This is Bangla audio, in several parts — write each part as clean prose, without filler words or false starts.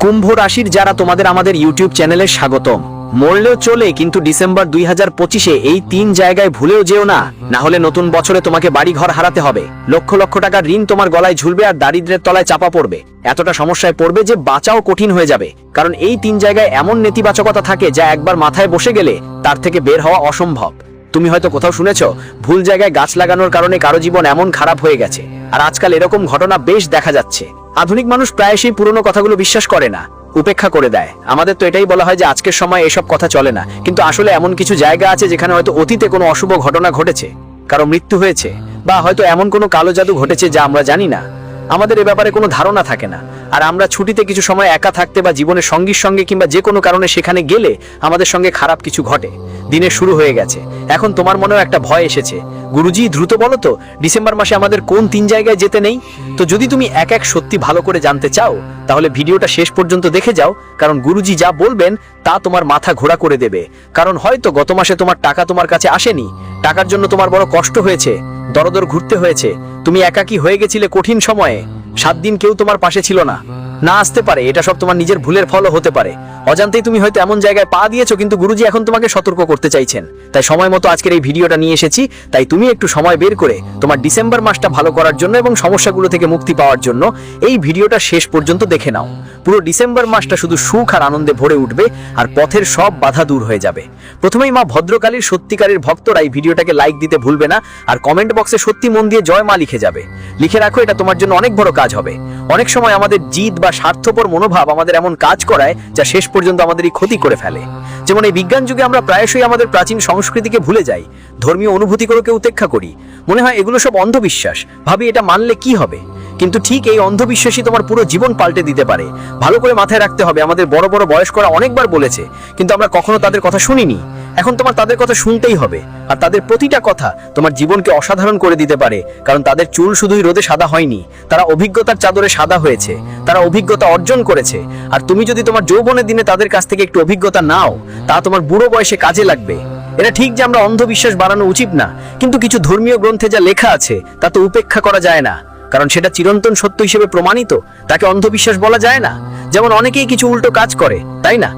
কুম্ভ রাশির যারা তোমাদের আমাদের ইউটিউব চ্যানেলে স্বাগতম। মরলেও চলে, কিন্তু ডিসেম্বর 2025-এ এই 3 জায়গায় ভুলেও যেও না, না হলে নতুন বছরে তোমাকে বাড়ি ঘর হারাতে হবে, লক্ষ লক্ষ টাকার ঋণ তোমার গলায় ঝুলবে আর দারিদ্র্যের তলায় চাপা পড়বে। এতটা সমস্যায় পড়বে যে বাঁচাও কঠিন হয়ে যাবে, কারণ এই 3 জায়গায় এমন নেতিবাচকতা থাকে যা একবার মাথায় বসে গেলে তার থেকে বের হওয়া অসম্ভব। তুমি হয়তো কোথাও শুনেছ ভুল জায়গায় গাছ লাগানোর কারণে কারো জীবন এমন খারাপ হয়ে গেছে, আর আজকাল এরকম ঘটনা বেশ দেখা যাচ্ছে। আধুনিক মানুষ প্রায়শই পুরনো কথাগুলো বিশ্বাস করে না, উপেক্ষা করে দেয়। আমাদের তো এটাই বলা হয় যে আজকের সময় এসব কথা চলে না, কিন্তু আসলে এমন কিছু জায়গা আছে যেখানে হয়তো অতীতে কোনো অশুভ ঘটনা ঘটেছে, কারো মৃত্যু হয়েছে, বা হয়তো এমন কোনো কালো জাদু ঘটেছে যা আমরা জানি না। আমাদের এ ব্যাপারে কোনো ধারণা থাকে না, আর আমরা ছুটিতে কিছু সময় একা থাকতে বা জীবনের সঙ্গীর সঙ্গে কিংবা যে কোনো কারণে সেখানে গেলে আমাদের সঙ্গে খারাপ কিছু ঘটে। দিনের শুরু হয়ে গেছে, এখন তোমার মনেও একটা ভয় এসেছে, গুরুজি দ্রুত বলো তো ডিসেম্বর মাসে আমাদের কোন 3 জায়গায় যেতে নেই। তো যদি তুমি এক এক সত্যি ভালো করে জানতে চাও তাহলে ভিডিওটা শেষ পর্যন্ত দেখে যাও, কারণ গুরুজি যা বলবেন তা তোমার মাথা ঘোরা করে দেবে। কারণ হয়তো গত মাসে তোমার টাকা তোমার কাছে আসেনি, টাকার জন্য তোমার বড় কষ্ট হয়েছে, দরদর ঘুরতে হয়েছে, তুমি একাকী হয়ে গেছিলে কঠিন সময়ে, 7 দিন কেউ তোমার পাশে ছিল না। না আসতে পারে, এটা সব তোমার নিজের ভুলের ফলও হতে পারে। অজান্তেই তুমি হয়তো এমন জায়গায় পা দিয়েছো, কিন্তু গুরুজি এখন তোমাকে সতর্ক করতে চাইছেন। তাই সময় মতো আজকের এই ভিডিওটা নিয়ে এসেছি। তাই তুমি একটু সময় বের করে তোমার ডিসেম্বর মাসটা ভালো করার জন্য এবং সমস্যাগুলো থেকে মুক্তি পাওয়ার জন্য এই ভিডিওটা শেষ পর্যন্ত দেখে নাও। পুরো ডিসেম্বর মাসটা শুধু সুখ আর আনন্দে ভরে উঠবে, আর পথের সব বাধা দূর হয়ে যাবে। প্রথমেই মা ভদ্রকালীর সত্যিকারের ভক্তরা এই ভিডিওটাকে লাইক দিতে ভুলবে না, আর কমেন্ট বক্সে সত্যি মন দিয়ে জয় মা লিখে যাবে। লিখে রাখো, এটা তোমার জন্য অনেক বড় কাজ হবে। অনেক সময় আমাদের জিদ বা স্বার্থপর মনোভাব আমাদের এমন কাজ করায় যা শেষ পর্যন্ত আমাদেরই ক্ষতি করে ফেলে। যেমন এই বিজ্ঞান যুগে আমরা প্রায়শই আমাদের প্রাচীন সংস্কৃতিকে ভুলে যাই, ধর্মীয় অনুভূতিগুলোকে উপেক্ষা করি। মনে হয় এগুলো সব অন্ধবিশ্বাস, ভাবি এটা মানলে কি হবে। কিন্তু ঠিক এই অন্ধবিশ্বাসই তোমার পুরো জীবন পাল্টে দিতে পারে। ভালো করে মাথায় রাখতে হবে, আমাদের বড় বড় বয়স্করা অনেকবার বলেছে, কিন্তু আমরা কখনো তাদের কথা শুনিনি। এখন তোমার তাদের কথা শুনতেই হবে, আর তাদের প্রতিটা কথা তোমার জীবনকে অসাধারণ করে দিতে পারে। কারণ তাদের চুল শুধুই রোদে সাদা হয়নি, তারা অভিজ্ঞতার চাদরে সাদা হয়েছে, তারা অভিজ্ঞতা অর্জন করেছে। আর তুমি যদি তোমার যৌবনের দিনে তাদের কাছ থেকে একটু অভিজ্ঞতা নাও, তা তোমার বুড়ো বয়সে কাজে লাগবে। এটা ঠিক যে আমরা অন্ধবিশ্বাস বাড়ানো উচিত না, কিন্তু কিছু ধর্মীয় গ্রন্থে যা লেখা আছে তা তো উপেক্ষা করা যায় না, কারণ সেটা চিরন্তন সত্য হিসেবে প্রমাণিত। তাকে অন্ধবিশ্বাস বলা যায় না। যেমন অনেকেই কিছু উল্টো কাজ করে, তাই না,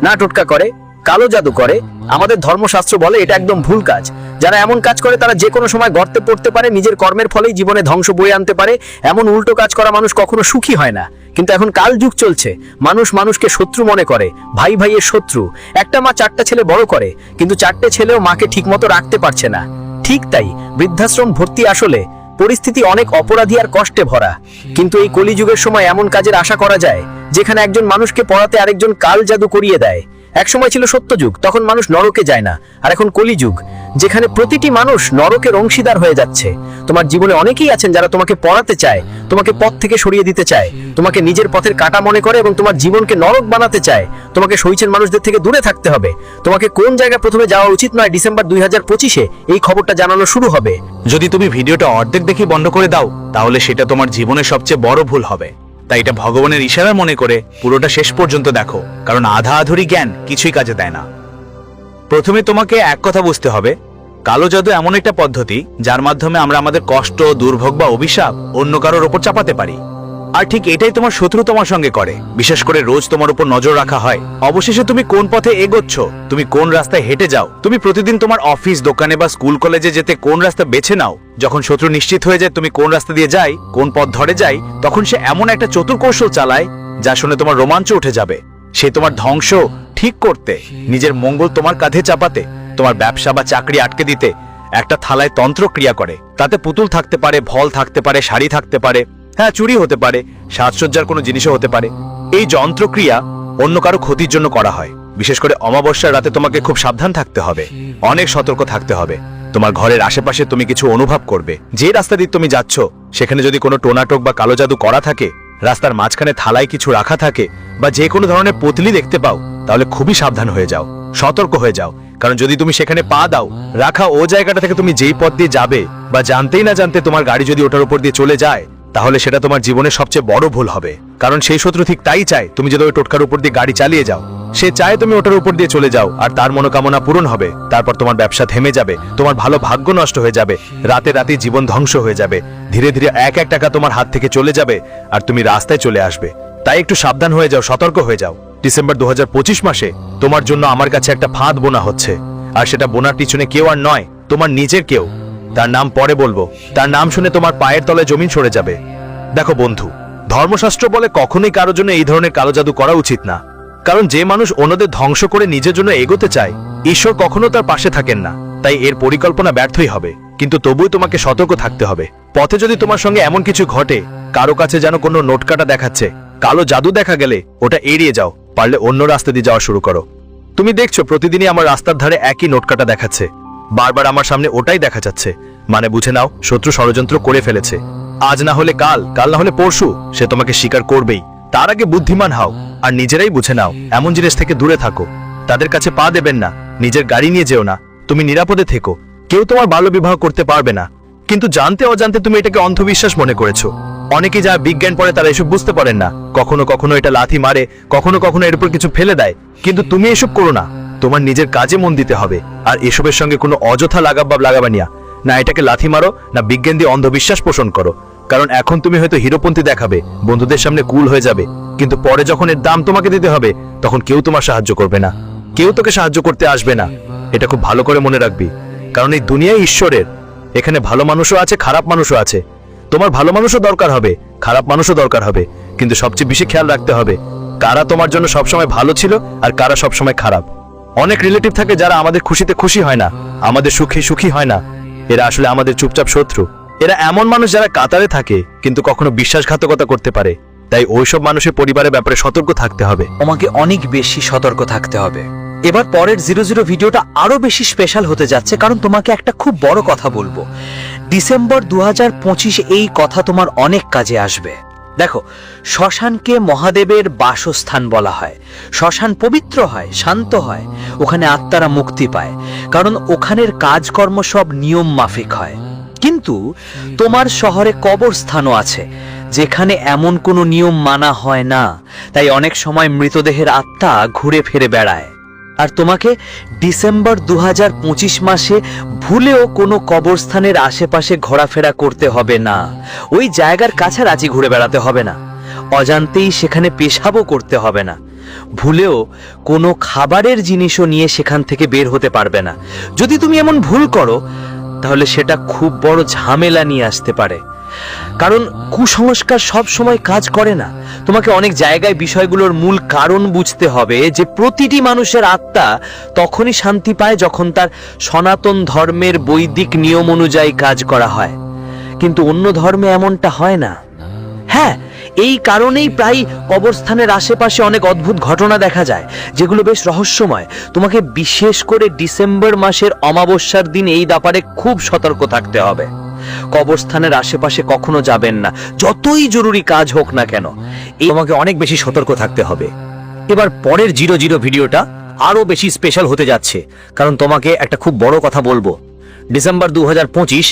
না টোটকা করে, কালো জাদু করে। আমাদের ধর্মশাস্ত্র বলে এটা একদম ভুল কাজ। যারা এমন কাজ করে তারা যে কোনো সময় গর্তে পড়তে পারে, নিজের কর্মের ফলেই জীবনে ধ্বংস বয়ে আনতে পারে। এমন উল্টো কাজ করা মানুষ কখনো সুখী হয় না। কিন্তু এখন কাল যুগ চলছে, মানুষ মানুষকে শত্রু মনে করে, ভাই ভাইয়ের শত্রু। একটা মা 4টা ছেলে বড় করে, কিন্তু 4টে ছেলেও মাকে ঠিকমতো রাখতে পারছে না। ঠিক তাই বৃদ্ধাশ্রম ভর্তি আসলে পরিস্থিতি অনেক অপরাধী আর কষ্টে ভরা। কিন্তু এই কলিযুগের সময় এমন কাজের আশা করা যায় যেখানে একজন মানুষকে পড়াতে আরেকজন কাল জাদু করিয়ে দেয়। এক সময় ছিল সত্যযুগ, তখন মানুষ নরকে যায় না। আর এখন কলিযুগ, যেখানে প্রতিটি মানুষ নরকের অংশীদার হয়ে যাচ্ছে। তোমার জীবনে অনেকেই আছেন যারা তোমাকে পড়াতে চায়, তোমাকে পথ থেকে সরিয়ে দিতে চায়, তোমাকে নিজের পথের কাঁটা মনে করে এবং তোমার জীবনকে নরক বানাতে চায়। তোমাকে সইছেন মানুষদের থেকে দূরে থাকতে হবে। তোমাকে কোন জায়গায় প্রথমে যাওয়া উচিত নয়, ডিসেম্বর 2025-এ এই খবরটা জানানো শুরু হবে। যদি তুমি ভিডিওটা অর্ধেক দেখি বন্ধ করে দাও, তাহলে সেটা তোমার জীবনের সবচেয়ে বড় ভুল হবে। তাই এটা ভগবানের ইশারা মনে করে পুরোটা শেষ পর্যন্ত দেখো, কারণ আধা আধুরি জ্ঞান কিছুই কাজে দেয় না। প্রথমে তোমাকে এক কথা বুঝতে হবে, কালো জাদু এমন একটা পদ্ধতি যার মাধ্যমে আমরা আমাদের কষ্ট, দুর্ভোগ বা অভিশাপ অন্য কারোর ওপর চাপাতে পারি। আর ঠিক এটাই তোমার শত্রু তোমার সঙ্গে করে। বিশেষ করে রোজ তোমার উপর নজর রাখা হয়। অবশেষে তুমি কোন পথে এগোচ্ছ, তুমি কোন রাস্তায় হেঁটে যাও, তুমি প্রতিদিন তোমার অফিস, দোকানে বা স্কুল কলেজে যেতে কোন রাস্তা বেছে নাও। যখন শত্রু নিশ্চিত হয়ে যায় তুমি কোন রাস্তা দিয়ে যাই, কোন পথ ধরে যাই, তখন সে এমন একটা চতুর কৌশল চালায় যা শুনে তোমার রোমাঞ্চ উঠে যাবে। সে তোমার ধ্বংস ঠিক করতে, নিজের মঙ্গল তোমার কাঁধে চাপাতে, তোমার ব্যবসা বা চাকরি আটকে দিতে একটা থালায় তন্ত্র ক্রিয়া করে। তাতে পুতুল থাকতে পারে, ফল থাকতে পারে, শাড়ি থাকতে পারে, হ্যাঁ চুরি হতে পারে, সাজসজ্জার কোনো জিনিসও হতে পারে। এই যন্ত্রক্রিয়া অন্য কারো ক্ষতির জন্য করা হয়। বিশেষ করে অমাবস্যার রাতে তোমাকে খুব সাবধান থাকতে হবে, অনেক সতর্ক থাকতে হবে। তোমার ঘরের আশেপাশে তুমি কিছু অনুভব করবে, যে রাস্তা দিয়ে তুমি যাচ্ছ সেখানে যদি কোনো টোনাটক বা কালো জাদু করা থাকে, রাস্তার মাঝখানে থালায় কিছু রাখা থাকে, বা যে কোনো ধরনের পুতলি দেখতে পাও, তাহলে খুবই সাবধান হয়ে যাও, সতর্ক হয়ে যাও। কারণ যদি তুমি সেখানে পা দাও, রাখা ও জায়গাটা থেকে তুমি যেই পথ দিয়ে যাবে, বা জানতেই না জানতে তোমার গাড়ি যদি ওটার উপর দিয়ে চলে যায়, তাহলে সেটা তোমার জীবনের সবচেয়ে বড় ভুল হবে। কারণ সেই শত্রু ঠিক তাই চায় তুমি যদি ওই টোটকার উপর দিয়ে গাড়ি চালিয়ে যাও। সে চায় তুমি ওটার উপর দিয়ে চলে যাও, আর তার মনোকামনা পূরণ হবে। তারপর তোমার ব্যবসা থেমে যাবে, তোমার ভালো ভাগ্য নষ্ট হয়ে যাবে, রাতে রাতে জীবন ধ্বংস হয়ে যাবে, ধীরে ধীরে এক এক টাকা তোমার হাত থেকে চলে যাবে, আর তুমি রাস্তায় চলে আসবে। তাই একটু সাবধান হয়ে যাও, সতর্ক হয়ে যাও। ডিসেম্বর 2025 মাসে তোমার জন্য আমার কাছে একটা ফাঁদ বোনা হচ্ছে, আর সেটা বোনার পিছনে কেউ আর নয়, তোমার নিজের কেউ। তার নাম পরে বলবো, তার নাম শুনে তোমার পায়ের তলে জমিন সরে যাবে। দেখো বন্ধু, ধর্মশাস্ত্র বলে কখনোই কারো জন্য এই ধরনের কালো জাদু করা উচিত না, কারণ যে মানুষ অন্যদের ধ্বংস করে নিজের জন্য এগোতে চায়, ঈশ্বর কখনো তার পাশে থাকেন না। তাই এর পরিকল্পনা ব্যর্থই হবে, কিন্তু তবুই তোমাকে সতর্ক থাকতে হবে। পথে যদি তোমার সঙ্গে এমন কিছু ঘটে, কারো কাছে যেন কোনো নোটকাটা দেখাচ্ছে, কালো জাদু দেখা গেলে ওটা এড়িয়ে যাও, পারলে অন্য রাস্তা দিয়ে যাওয়া শুরু করো। তুমি দেখছো প্রতিদিনই আমার রাস্তার ধারে একই নোটকাটা দেখাচ্ছে, বারবার আমার সামনে ওটাই দেখা যাচ্ছে, মানে বুঝে নাও শত্রু ষড়যন্ত্র করে ফেলেছে। আজ না হলে কাল, কাল না হলে পরশু সে তোমাকে স্বীকার করবেই। তার আগে বুদ্ধিমান হও আর নিজেরাই বুঝে নাও, এমন জিনিস থেকে দূরে থাকো। তাদের কাছে পা দেবেন না, নিজের গাড়ি নিয়ে যেও না, তুমি নিরাপদে থেকো। কেউ তোমার বাল্য বিবাহ করতে পারবে না, কিন্তু জানতে অজান্তে তুমি এটাকে অন্ধবিশ্বাস মনে করেছো। অনেকে যা বিজ্ঞান পড়ে তারা এসব বুঝতে পারেন না, কখনো কখনো এটা লাথি মারে, কখনো কখনো এর উপর কিছু ফেলে দেয়। কিন্তু তুমি এসব করো না, তোমার নিজের কাজে মন দিতে হবে। আর এসবের সঙ্গে কোনো অযথা লাগাবানিয়া না, এটাকে লাথি মারো না বিজ্ঞান দিয়ে অন্ধবিশ্বাস পোষণ করো। কারণ এখন তুমি হয়তো হিরোপন্থী দেখাবে, বন্ধুদের সামনে কুল হয়ে যাবে, কিন্তু পরে যখন এর দাম তোমাকে দিতে হবে, তখন কেউ তোমার সাহায্য করবে না, কেউ তোকে সাহায্য করতে আসবে না। এটা খুব ভালো করে মনে রাখবি, কারণ এই দুনিয়ায় ঈশ্বরের, এখানে ভালো মানুষও আছে, খারাপ মানুষও আছে। তোমার ভালো মানুষও দরকার হবে, খারাপ মানুষও দরকার হবে, কিন্তু সবচেয়ে বেশি খেয়াল রাখতে হবে কারা তোমার জন্য সবসময় ভালো ছিল আর কারা সবসময় খারাপ। অনেক রিলেটিভ থাকে যারা আমাদের খুশিতে খুশি হয় না, আমাদের সুখে সুখী হয় না। এরা আসলে আমাদের চুপচাপ শত্রু। এরা এমন মানুষ যারা কাতারে থাকে কিন্তু কখনো বিশ্বাসঘাতকতা করতে পারে। তাই ওইসব মানুষের পরিবারের ব্যাপারে সতর্ক থাকতে হবে। তোমাকে অনেক বেশি সতর্ক থাকতে হবে। এবার পরের 00 ভিডিওটা আরো বেশি স্পেশাল হতে যাচ্ছে, কারণ তোমাকে একটা খুব বড় কথা বলবো। ডিসেম্বর 2025 এই কথা তোমার অনেক কাজে আসবে। দেখো, শ্মশানকে মহাদেবের বাসস্থান বলা হয়। শ্মশান পবিত্র হয়, শান্ত হয়, ওখানে আত্মারা মুক্তি পায়, কারণ ওখানের কাজকর্ম সব নিয়ম মাফিক হয়। কিন্তু তোমার শহরে কবরস্থানও আছে, যেখানে এমন কোনো নিয়ম মানা হয় না। তাই অনেক সময় মৃতদেহের আত্মা ঘুরে ফিরে বেড়ায়। আর তোমাকে ডিসেম্বর 2025 মাসে ভুলেও কোনো কবরস্থানের আশেপাশে ঘোরাফেরা করতে হবে না। ওই জায়গার কাছাকাছি ঘুরে বেড়াতে হবে না। অজান্তেই সেখানে পেশাবও করতে হবে না। ভুলেও কোনো খাবারের জিনিসও নিয়ে সেখান থেকে বের হতে পারবে না। যদি তুমি এমন ভুল করো, তাহলে সেটা খুব বড় ঝামেলা নিয়ে আসতে পারে, কারণ কুসংস্কার সব সময় কাজ করে না। তোমাকে অনেক জায়গায় বিষয়গুলোর মূল কারণ বুঝতে হবে, যে প্রতিটি মানুষের আত্মা তখনই শান্তি পায় যখন তার সনাতন ধর্মের বৈদিক নিয়ম অনুযায়ী কাজ করা হয়, কিন্তু অন্য ধর্মে এমনটা হয় না। হ্যাঁ, এই কারণেই প্রায় কবরস্থানের আশেপাশে অনেক অদ্ভুত ঘটনা দেখা যায়, যেগুলো বেশ রহস্যময়। তোমাকে বিশেষ করে ডিসেম্বর মাসের অমাবস্যার দিন এই ব্যাপারে খুব সতর্ক থাকতে হবে। কবরস্থানের আশেপাশে কখনো যাবেন না, যতই জরুরি কাজ হোক না কেন। এই তোমাকে অনেক বেশি সতর্ক থাকতে হবে। এবার পরের 00 ভিডিওটা আরো বেশি স্পেশাল হতে যাচ্ছে, কারণ তোমাকে একটা খুব বড় কথা বলবো। ডিসেম্বর 2025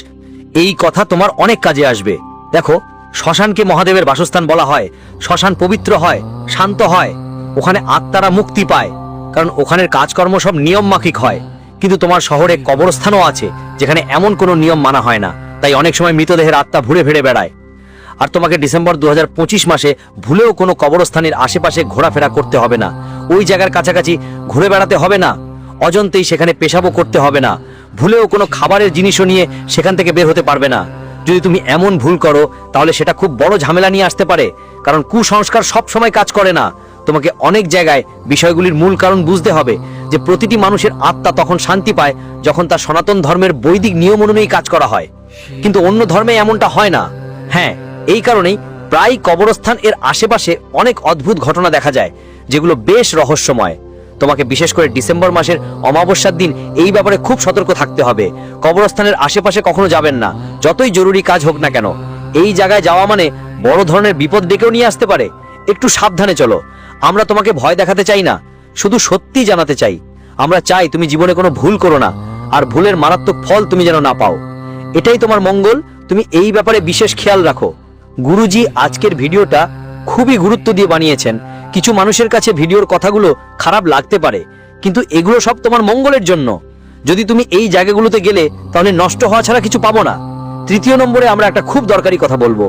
এই কথা তোমার অনেক কাজে আসবে। দেখো, শ্মশানকে মহাদেবের বাসস্থান বলা হয়। শ্মশান পবিত্র হয়, শান্ত হয়, ওখানে আত্মারা মুক্তি পায়, কারণ ওখানের কাজকর্ম সব নিয়ম মাফিক হয়। কিন্তু তোমার শহরে কবরস্থানও আছে, যেখানে এমন কোনো নিয়ম মানা হয় না। তাই অনেক সময় মৃতদেহের আত্মা ঘুরে ফিরে বেড়ায়। আর তোমাকে ডিসেম্বর 2025 মাসে ভুলেও কোনো কবরস্থানের আশেপাশে ঘোরাফেরা করতে হবে না। ওই জায়গার কাছাকাছি ঘুরে বেড়াতে হবে না। অজান্তেই সেখানে পেশাবও করতে হবে না। ভুলেও কোনো খাবারের জিনিসও নিয়ে সেখান থেকে বের হতে পারবে না। যদি তুমি এমন ভুল করো, তাহলে সেটা খুব বড় ঝামেলা নিয়ে আসতে পারে, কারণ কুসংস্কার সব সময় কাজ করে না। তোমাকে অনেক জায়গায় বিষয়গুলির মূল কারণ বুঝতে হবে, যে প্রতিটি মানুষের আত্মা তখন শান্তি পায় যখন তার সনাতন ধর্মের বৈদিক নিয়ম অনুযায়ী কাজ করা হয়, কিন্তু অন্য ধর্মে এমনটা হয় না। হ্যাঁ, এই কারণেই প্রায় কবরস্থান এর আশেপাশে অনেক অদ্ভুত ঘটনা দেখা যায়, যেগুলো বেশ রহস্যময়। তোমাকে বিশেষ করে ডিসেম্বর মাসের অমাবস্যার দিন এই ব্যাপারে খুব সতর্ক থাকতে হবে। কবরস্থানের আশেপাশে কখনো যাবেন না, যতই জরুরি কাজ হোক না কেন। এই জায়গায় যাওয়া মানে বড় ধরনের বিপদ ডেকেও নিয়ে আসতে পারে। একটু সাবধানে চলো। আমরা তোমাকে ভয় দেখাতে চাই না, শুধু সত্যি জানাতে চাই। আমরা চাই তুমি জীবনে কোনো ভুল করো না, আর ভুলের মারাত্মক ফল তুমি যেন না পাও। এটাই তোমার মঙ্গল। তুমি এই ব্যাপারে বিশেষ খেয়াল রাখো। গুরুজি আজকের ভিডিওটা খুবই গুরুত্ব দিয়ে বানিয়েছেন। কিছু মানুষের কাছে ভিডিওর কথাগুলো খারাপ লাগতে পারে, কিন্তু এগুলো সব তোমার মঙ্গলের জন্য। যদি তুমি এই জায়গাগুলোতে গেলে, তাহলে নষ্ট হওয়া ছাড়া কিছু পাবো না। 3য় নম্বরে আমরা একটা খুব দরকারি কথা বলবো।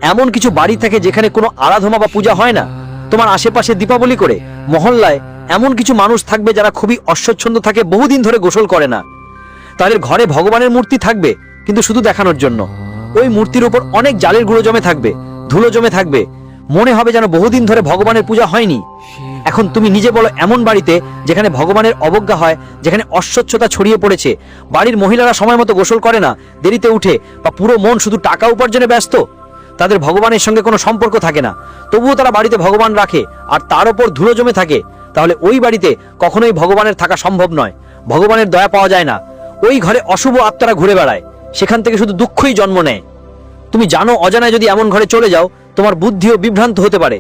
এমন কিছু বাড়ি থাকে যেখানে কোনো আরাধনা বা পূজা হয় না। তোমার আশেপাশে দীপাবলি করে মহল্লায় এমন কিছু মানুষ থাকবে যারা খুবই অস্বচ্ছন্দ থাকে, বহুদিন ধরে গোসল করে না। তাদের ঘরে ভগবানের মূর্তি থাকবে কিন্তু শুধু দেখানোর জন্য। ওই মূর্তির উপর অনেক জালের গুঁড়ো জমে থাকবে, ধুলো জমে থাকবে, মনে হবে যেন বহুদিন ধরে ভগবানের পূজা হয়নি। এখন তুমি নিজে বলো, এমন বাড়িতে যেখানে ভগবানের অবজ্ঞা হয়, যেখানে অস্বচ্ছতা ছড়িয়ে পড়েছে, বাড়ির মহিলারা সময় মতো গোসল করে না, দেরিতে উঠে, বা পুরো মন শুধু টাকা উপার্জনে ব্যস্ত, তাদের ভগবানের সঙ্গে কোনো সম্পর্ক থাকে না, তবুও তারা বাড়িতে ভগবান রাখে আর তার উপর ধুলো জমে থাকে, তাহলে ওই বাড়িতে কখনোই ভগবানের থাকা সম্ভব নয়। ভগবানের দয়া পাওয়া যায় না। ওই ঘরে অশুভ আত্মারা ঘুরে বেড়ায়, সেখান থেকে শুধু দুঃখই জন্ম নেয়। তুমি জানো, অজানায় যদি এমন ঘরে চলে যাও, তোমার বুদ্ধিও বিভ্রান্ত হতে পারে।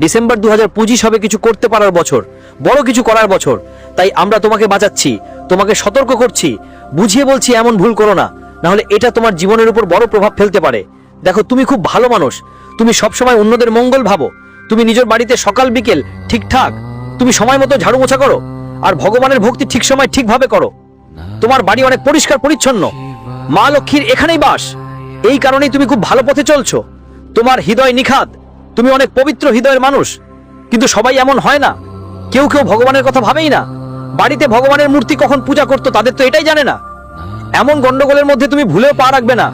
ডিসেম্বর 2025 হবে কিছু করতে পারার বছর, বড় কিছু করার বছর। তাই আমরা তোমাকে বাঁচাচ্ছি, তোমাকে সতর্ক করছি, বুঝিয়ে বলছি এমন ভুল করো না, নাহলে এটা তোমার জীবনের উপর বড় প্রভাব ফেলতে পারে। দেখো, তুমি খুব ভালো মানুষ, তুমি সবসময় অন্যদের মঙ্গল ভাবো, তুমি নিজের বাড়িতে সকাল বিকেল ঠিকঠাক, তুমি সময় মতো ঝাড়ু মোছা করো, আর ভগবানের ভক্তি ঠিক সময় ঠিকভাবে করো। তোমার বাড়ি অনেক পরিষ্কার পরিচ্ছন্ন, মা লক্ষ্মীর এখানেই বাস। এই কারণেই তুমি খুব ভালো পথে চলছো। তোমার হৃদয় নিখাদ, তুমি অনেক পবিত্র হৃদয়ের মানুষ। কিন্তু সবাই এমন হয় না, কেউ কেউ ভগবানের কথা ভাবেই না। বাড়িতে ভগবানের মূর্তি কখন পূজা করতো তাদের তো এটাই জানে না। এমন গন্ডগোলের মধ্যে তুমি ভুলেও পা রাখবে না।